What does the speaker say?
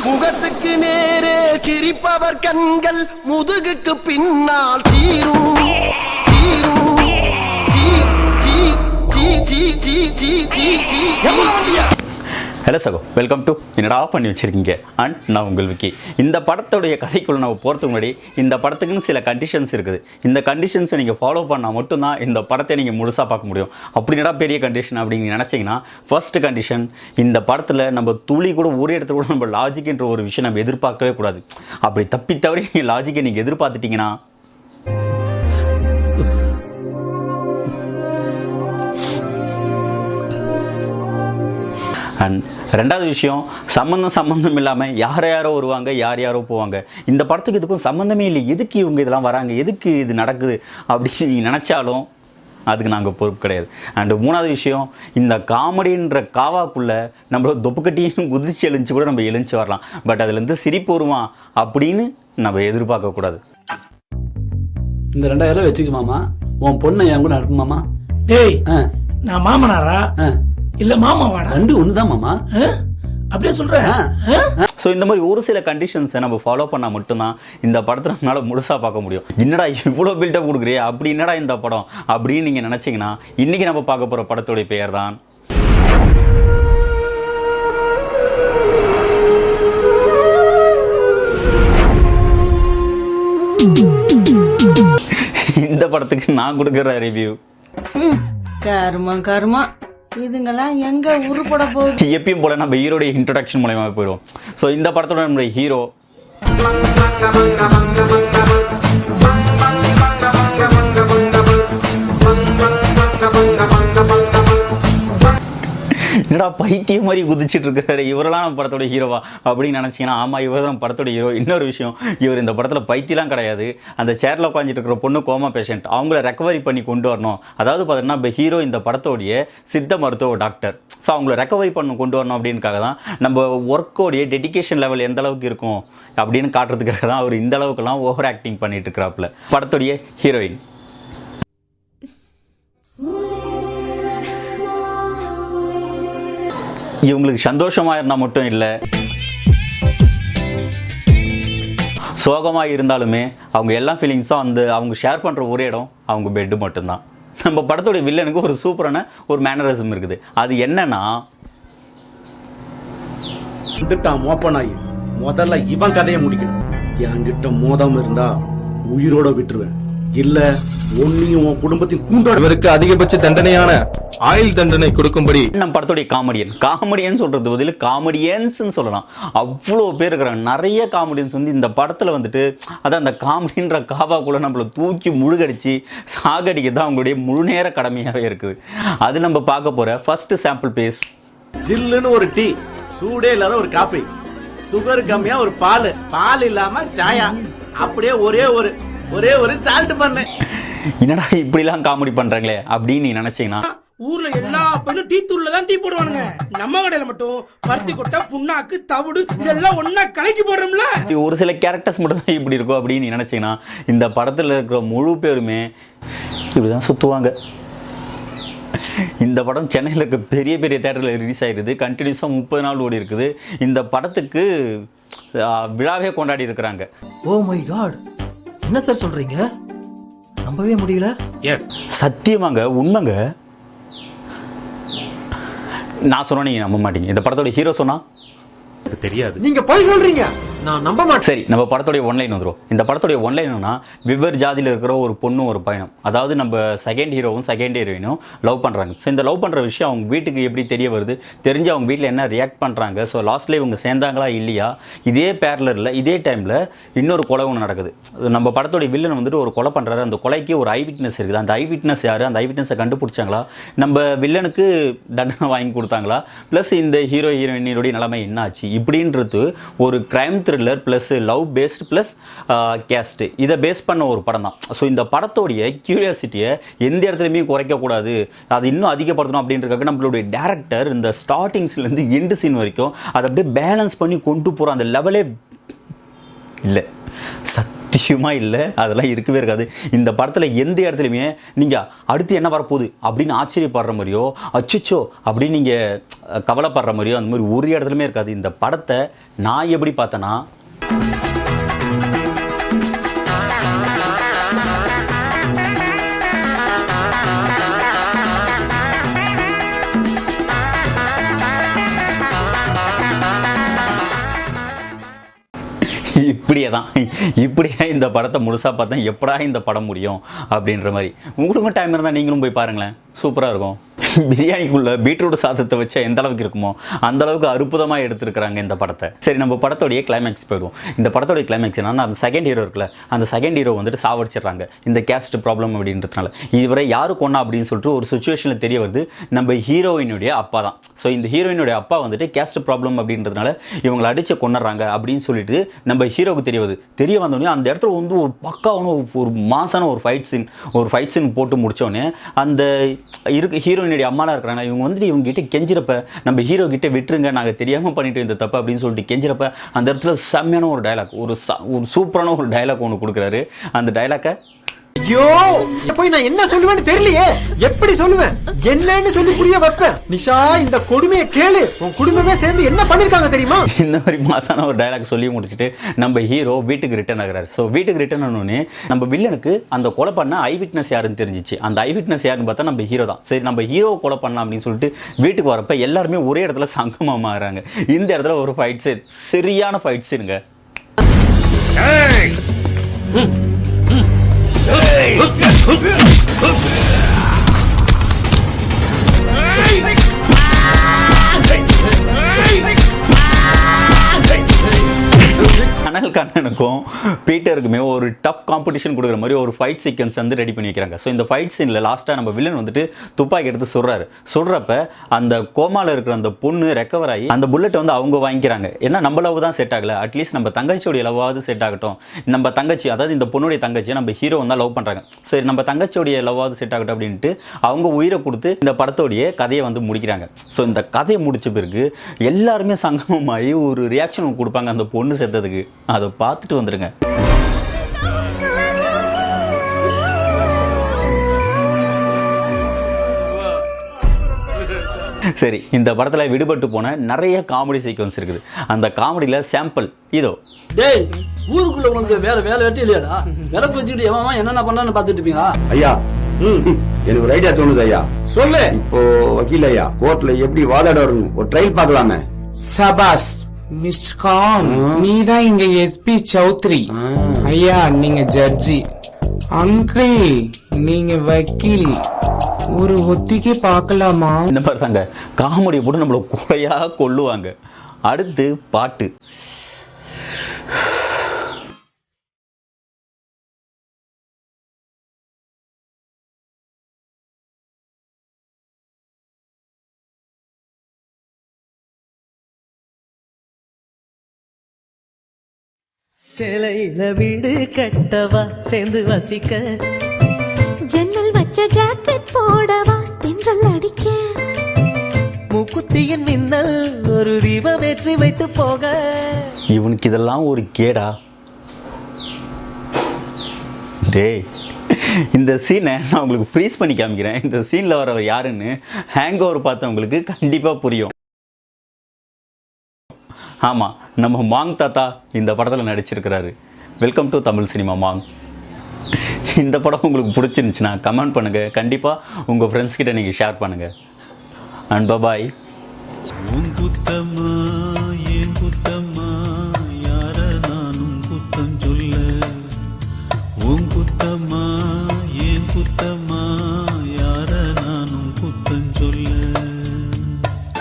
முகத்துக்கு நேரே சிரிப்பவர் கண்கள் முதுகுக்கு பின்னால் சீரும் சீரும் ஹலோ சகோ, வெல்கம் டு என்னடா பண்ணி வச்சுருக்கீங்க அண்ட் நான் உங்கள் விக்கி. இந்த படத்துடைய கதைக்குள்ள நம்ம போகிறதுக்கு முன்னாடி இந்த படத்துக்குன்னு சில கண்டிஷன்ஸ் இருக்குது. இந்த கண்டிஷன்ஸை நீங்கள் ஃபாலோ பண்ணால் மட்டும்தான் இந்த படத்தை நீங்கள் முழுசாக பார்க்க முடியும். அப்படின்னா பெரிய கண்டிஷன் அப்படின்னு நினச்சிங்கன்னா, ஃபர்ஸ்ட் கண்டிஷன், இந்த படத்தில் நம்ம துளி கூட ஒரு இடத்துல கூட நம்ம லாஜிக்ன்ற ஒரு விஷயம் நம்ம எதிர்பார்க்கவே கூடாது. அப்படி தப்பி தவறி நீங்கள் லாஜிக்கை நீங்கள் எதிர்பார்த்துட்டிங்கன்னா அண்ட் ரெண்டாவது விஷயம், சம்மந்தம் இல்லாமல் யாரோ வருவாங்க, யாரோ போவாங்க. இந்த படத்துக்கு இதுக்கும் சம்மந்தமே இல்லை, எதுக்கு இவங்க இதெல்லாம் வராங்க, எதுக்கு இது நடக்குது அப்படின்னு நீங்கள் நினச்சாலும் அதுக்கு நாங்கள் பொறுப்பு கிடையாது. அண்டு மூணாவது விஷயம், இந்த காமெடின்ற காவாக்குள்ளே நம்மள தொப்புக்கட்டியும் குதிச்சு எழுந்துச்சு கூட நம்ம எழுந்துச்சு வரலாம். பட் அதுலேருந்து சிரிப்பு வருமா அப்படின்னு நம்ம எதிர்பார்க்கக்கூடாது. இந்த 2000 வச்சுக்குமாமா, உன் பொண்ணை என் கூட அனுப்புமாமா. டேய், நான் மாமனாரா இல்ல மாமாவாடா? ரெண்டு ஒண்ணுதான் மாமா. அப்படியே சொல்றேன். ஸோ இந்த மாதிரி ஒரு சில கண்டிஷன்ஸை நம்ம ஃபாலோ பண்ணால் மட்டும்தான் இந்த படத்தை நம்மளால் முழுசாக பார்க்க முடியும். என்னடா இவ்வளோ பில்டப் கொடுக்குறியே, அப்படி என்னடா இந்த படம் அப்படின்னு நீங்கள் நினச்சிங்கன்னா, இன்றைக்கி நம்ம பார்க்க போகிற படத்துடைய பெயர் தான் இந்த படத்துக்கு நான் கொடுக்குற ரிவ்யூ. கருமா இதுங்கெல்லாம் எங்க உருப்பட போகுது? எப்பயும் போல நம்ம ஹீரோடைய இன்ட்ரோடக்ஷன் மூலமா போயிடும். ஸோ இந்த படத்தோட நம்மளுடைய ஹீரோ என்னடா பைத்தியம் மாதிரி குதிச்சுட்டு இருக்கிறாரு, இவரெல்லாம் நம்ம படத்தோட ஹீரோவா அப்படின்னு நினச்சிங்கன்னா, ஆமாம், இவர் தான் படத்தோட ஹீரோ. இன்னொரு விஷயம், இவர் இந்த படத்தில் பைத்தியெலாம் கிடையாது. அந்த சேரில் உட்காந்துட்டு இருக்கிற பொண்ணு கோமா பேஷண்ட், அவங்கள ரெக்கவரி பண்ணி கொண்டு வரணும். அதாவது பார்த்தீங்கன்னா, இப்போ ஹீரோ இந்த படத்தோடைய சித்த மருத்துவ டாக்டர். ஸோ அவங்கள ரெக்கவரி கொண்டு வரணும் அப்படின்னுக்காக தான், நம்ம ஒர்க்கோடைய டெடிக்கேஷன் லெவல் எந்த அளவுக்கு இருக்கும் அப்படின்னு காட்டுறதுக்காக தான் அவர் இந்த அளவுக்குலாம் ஓவர் ஆக்டிங் பண்ணிட்டு இருக்கிறாப்புல. படத்துடைய ஹீரோயின் இவங்களுக்கு சந்தோஷமாக இருந்தால் மட்டும் இல்லை, சோகமாக இருந்தாலுமே அவங்க எல்லா ஃபீலிங்ஸும் அவங்க ஷேர் பண்ணுற ஒரே இடம் அவங்க பெட்டு மட்டும்தான். நம்ம படத்தோடைய வில்லனுக்கு ஒரு சூப்பரான ஒரு மேனரிசம் இருக்குது. அது என்னன்னா, மோப்பனாயி முதல்ல இவன் கதையை முடிக்கணும். என்கிட்ட மோதாம இருந்தா உயிரோட விட்டுருவேன், இல்ல ஒன்னையும் உன் குடும்பத்தின் கூண்டோட. இவருக்கு அதிகபட்ச தண்டனையான ஆயுள் தண்டனை கொடுக்கும்படி. நம்ம படத்துடைய காமெடியன் சொல்றது பதில் காமெடியன்ஸ் சொல்லலாம். அவ்வளோ பேர் இருக்கிறாங்க. நிறைய காமெடியன்ஸ் இந்த படத்தில் வந்துட்டு, அதான் அந்த காமெடின்ற காவாக்குள்ள நம்மளை தூக்கி முழுகடிச்சு சாகடிக்க தான் அவங்களுடைய முழு நேர கடமையாகவே இருக்குது. அது நம்ம பார்க்க போற ஃபர்ஸ்ட் சாம்பிள் பேஸ். ஜில்லுன்னு ஒரு டீ, சூடே இல்லாத ஒரு காபி, சுகர் கம்மியா ஒரு பால் இல்லாம சாயா, அப்படியே ஒரே ஒரு சால்ட் பண்ணு. என்னடா இப்படிலாம் காமெடி பண்றாங்களே அப்படின்னு நீ நினைச்சீங்கன்னா, ஊர்ல எல்லா பெண்ணும் டீ தூள்ல தான் டீ போடுவானுங்க. நம்ம கடையில மட்டும் பருத்தி கொட்டை, புண்ணாக்கு, தவிடு இதெல்லாம் ஒன்னா கலக்கி போடுறோம்ல. ஒரு சில கேரக்டர்ஸ் மட்டும் தான் இப்படி இருக்கும் அப்படின்னு நீ நினைச்சீங்கன்னா, இந்த படத்துல இருக்கிற முழு பேருமே இப்படிதான் சுத்துவாங்க. இந்த படம் சென்னையில் இருக்க பெரிய தேட்டரில் ரிலீஸ் ஆகிருக்குது. கண்டினியூஸாக 30 நாள் ஓடி இருக்குது. இந்த படத்துக்கு விழாவே கொண்டாடி இருக்கிறாங்க. ஓ மை காட், என்ன சார் சொல்றீங்க? நம்பவே முடியல. எஸ், சத்தியமாங்க, உண்மைங்க. நான் சொன்னா நீங்க நம்ப மாட்டீங்க. இந்த படத்தோட ஹீரோ சொன்னா தெரியாது. நீங்க போய் சொல்றீங்க, நான் நம்ப மாட்டேன். சரி, நம்ம படத்துடைய ஒன்லைன் வந்துடும். இந்த படத்துடைய ஒன்லைன் என்னன்னா, வெவ்வேறு ஜாதியில் இருக்கிற ஒரு பொண்ணும் ஒரு பையனும், அதாவது நம்ம செகண்ட் ஹீரோவும் செகண்ட் ஹீரோயினும் லவ் பண்ணுறாங்க. ஸோ இந்த லவ் பண்ணுற விஷயம் அவங்க வீட்டுக்கு எப்படி தெரிய வருது, தெரிஞ்சு அவங்க வீட்டில் என்ன ரியாக்ட் பண்ணுறாங்க. ஸோ லாஸ்ட்டில் இவங்க சேர்ந்தாங்களா இல்லையா, இதே பேரலரில் இதே டைமில் இன்னொரு கொலை ஒன்று நடக்குது. நம்ம படத்துடைய வில்லன் வந்துட்டு ஒரு கொலை பண்ணுறாரு. அந்த கொலைக்கு ஒரு ஐ விட்னஸ் இருக்குது. அந்த ஐ விட்னஸ் யார், அந்த ஐ விட்னஸை கண்டுபிடிச்சாங்களா, நம்ம வில்லனுக்கு தண்டனை வாங்கி கொடுத்தாங்களா, ப்ளஸ் இந்த ஹீரோயினுடைய நிலைமை என்னாச்சு இப்படின்றது ஒரு crime thriller plus love based plus cast, இதை பேஸ் பண்ண ஒரு படம் தான். ஸோ இந்த படத்தோடைய கியூரியாசிட்டியை எந்த இடத்துலையுமே குறைக்கக்கூடாது, அது இன்னும் அதிகப்படுத்தணும் அப்படின்றதுக்காக நம்மளுடைய டேரக்டர் இந்த ஸ்டார்டிங்ஸ்லேருந்து எண்டு சீன் வரைக்கும் அதை அப்படியே பேலன்ஸ் பண்ணி கொண்டு போகிற அந்த லெவலே இல்லை. சத்தியமாக இல்லை, அதெல்லாம் இருக்கவே இருக்காது. இந்த படத்தில் எந்த இடத்துலையுமே நீங்கள் அடுத்து என்ன வரப்போகுது அப்படின்னு ஆச்சரியப்படுற மாதிரியோ அச்சோ அப்படின்னு நீங்கள் கவலைப்படுற மாதிரியோ அந்த மாதிரி ஒரு இடத்துலையுமே இருக்காது. இந்த படத்தை நான் எப்படி பார்த்தேன்னா, இப்படியே இந்த படத்தை முழுசாக பார்த்தா எப்படா இந்த படம் முடியும் அப்படின்ற மாதிரி. உங்களுக்கும் டைம் இருந்தால் நீங்களும் போய் பாருங்களேன், சூப்பராக இருக்கும். பிரியாணிக்குள்ளே பீட்ரூட் சாதத்தை வச்சா எந்த அளவுக்கு இருக்குமோ அந்த அளவுக்கு அற்புதமாக எடுத்துருக்குறாங்க இந்த படத்தை. சரி, நம்ம படத்தோடைய கிளைமேக்ஸ் போயிடுவோம். இந்த படத்தோடைய கிளைமேக்ஸ் என்னன்னா, அந்த செகண்ட் ஹீரோ இருக்குல்ல, அந்த செகண்ட் ஹீரோ வந்துட்டு சாவடிச்சிடுறாங்க இந்த கேஸ்ட் ப்ராப்ளம் அப்படின்றதுனால. இதுவரை யாரு கொண்டா அப்படின்னு சொல்லிட்டு ஒரு சுச்சுவேஷனில் தெரிய வருது, நம்ம ஹீரோயினுடைய அப்பா தான். ஸோ இந்த ஹீரோயினுடைய அப்பா வந்துட்டு கேஸ்ட் ப்ராப்ளம் அப்படின்றதுனால இவங்களை அடித்து கொண்டுறாங்க அப்படின்னு சொல்லிட்டு நம்ம ஹீரோவுக்கு தெரிய வந்தோடனே அந்த இடத்துல வந்து ஒரு பக்காவான ஒரு மாசான ஒரு ஃபைட் சீன் போட்டு முடித்தோடனே அந்த ஹீரோயினுடைய அம்மாலாம் இருக்கிறாங்க, இவங்க வந்துட்டு இவங்க கிட்டே கெஞ்சிறப்ப நம்ம ஹீரோ கிட்டே விட்டுருங்க, நாங்கள் தெரியாமல் பண்ணிட்டு இந்த தப்பு அப்படின்னு சொல்லிட்டு கெஞ்சிறப்ப அந்த இடத்துல செம்மையான ஒரு டைலாக், ஒரு சூப்பரான ஒரு டைலாக் ஒன்று கொடுக்குறாரு. அந்த டைலாக்கை ஐயோ போய் நான் என்ன சொல்லுவேன்னு தெரியலையே, எப்படி சொல்லுவேன், என்னன்னு சொல்லி புரிய வைப்பேன். நிஷா, இந்த கொடுமையை கேளு, உன் குடும்பமே சேர்ந்து என்ன பண்ணிருக்காங்க தெரியுமா? இந்த மாதிரி மாசான ஒரு டைலாக் சொல்லி முடிச்சுட்டு நம்ம ஹீரோ வீட்டுக்கு ரிட்டர்ன் ஆகிறாரு. ஸோ வீட்டுக்கு ரிட்டர்ன் ஆனோடனே நம்ம வில்லனுக்கு அந்த கொலை பண்ண ஐ விட்னஸ் யாருன்னு தெரிஞ்சிச்சு. அந்த ஐ விட்னஸ் யாருன்னு பார்த்தா நம்ம ஹீரோ தான். சரி, நம்ம ஹீரோ கொலை பண்ணலாம் அப்படின்னு சொல்லிட்டு வீட்டுக்கு வரப்ப எல்லாருமே ஒரே இடத்துல சங்கமாக மாறுறாங்க. இந்த இடத்துல ஒரு ஃபைட் சீன், சரியான ஃபைட் சீனுங்க. அனல் கண்ணனுக்கும் பீட்டருக்குமே ஒரு டஃப் காம்படிஷன் கொடுக்குற மாதிரி ஒரு ஃபைட் சீக்வன்ஸ் வந்து ரெடி பண்ணி வைக்கிறாங்க. ஸோ இந்த ஃபைட் சீனில் லாஸ்ட்டாக நம்ம வில்லன் வந்துட்டு துப்பாக்கி எடுத்து சுடுறப்ப அந்த கோமாவில் இருக்கிற அந்த பொண்ணு ரெக்கவர் ஆகி அந்த புல்லட் வந்து அவங்க வாங்கிக்கிறாங்க. ஏன்னா நம்ம லவ் தான் செட் ஆகலை, அட்லீஸ்ட் நம்ம தங்கச்சியோடைய லவ்வாவது செட் ஆகட்டும். நம்ம தங்கச்சி, அதாவது இந்த பொண்ணுடைய தங்கச்சி நம்ம ஹீரோ வந்து லவ் பண்ணுறாங்க. சரி, நம்ம தங்கச்சியோடைய லவ்வாவது செட் ஆகட்டும் அப்படின்ட்டு அவங்க உயிரை கொடுத்து இந்த படத்தோடைய கதையை வந்து முடிக்கிறாங்க. ஸோ இந்த கதையை முடித்த பிறகு எல்லாருமே சங்கமமாகி ஒரு ரியாக்ஷன் கொடுப்பாங்க அந்த பொண்ணு செத்ததுக்கு. அதை பார்த்துட்டு வந்துடுங்க. சரி, இந்த படத்தில் விடுபட்டு போன நிறைய காமெடி சீக்வன்ஸ் இருக்குது. அந்த காமெடியில் சாம்பிள் இதோ. டேய், ஊருக்குள்ள உங்களுக்கு வேற வேலை வெட்டி இல்லையாடா? விளக்கு வச்சுக்கிட்டு எவன் என்னென்ன பண்ணான்னு பார்த்துட்டு இருப்பீங்களா? ஐயா, எனக்கு ஒரு ஐடியா தோணுது ஐயா. சொல்லு. இப்போ வக்கீல் ஐயா, கோர்ட்ல எப்படி வாதாட வரணும், ஒரு ட்ரையல் பார்க்கலாமே. சபாஸ் மிஸ்டர் கான், நீதான் இங்க எஸ்பி சௌத்ரி. ஐயா, நீங்க ஜட்ஜி. அங்கிள், நீங்க வக்கீல். ஒரு ஒத்திகை பார்க்கலாமா? இந்த மாதிரி தாங்க காமெடியை போட்டு நம்மள கொலையா கொள்ளுவாங்க. அடுத்து பாட்டு. கிளையில வீடு கட்டவா, சேர்ந்து வசிக்க, ஜன்னல் வச்ச ஜாக்கெட் போடவா, தென்றல் அடிக்க, மூக்குத்தியின் மின்னல் ஒரு தீபம் ஏற்றி வைத்து போக. இவனுக்கு இதெல்லாம் ஒரு கேடா? டேய், இந்த சீனை நான் உங்களுக்கு ஃப்ரீஸ் பண்ணி காமிக்கிறேன். இந்த சீனில் வரவர் யாருன்னு ஹேங் ஓவர் பார்த்தவங்களுக்கு கண்டிப்பாக புரியும். ஆமாம், நம்ம மாங் தாத்தா இந்த படத்தில் நடிச்சிருக்கிறாரு. வெல்கம் டு தமிழ் சினிமா மாங். இந்த படம் உங்களுக்கு பிடிச்சிருந்துச்சுன்னா கமெண்ட் பண்ணுங்கள், கண்டிப்பாக உங்கள் ஃப்ரெண்ட்ஸ் கிட்ட நீங்கள் ஷேர் பண்ணுங்கள். அண்ட் பாய். யார நானும் குத்தம் சொல்ல, உன் குத்தமா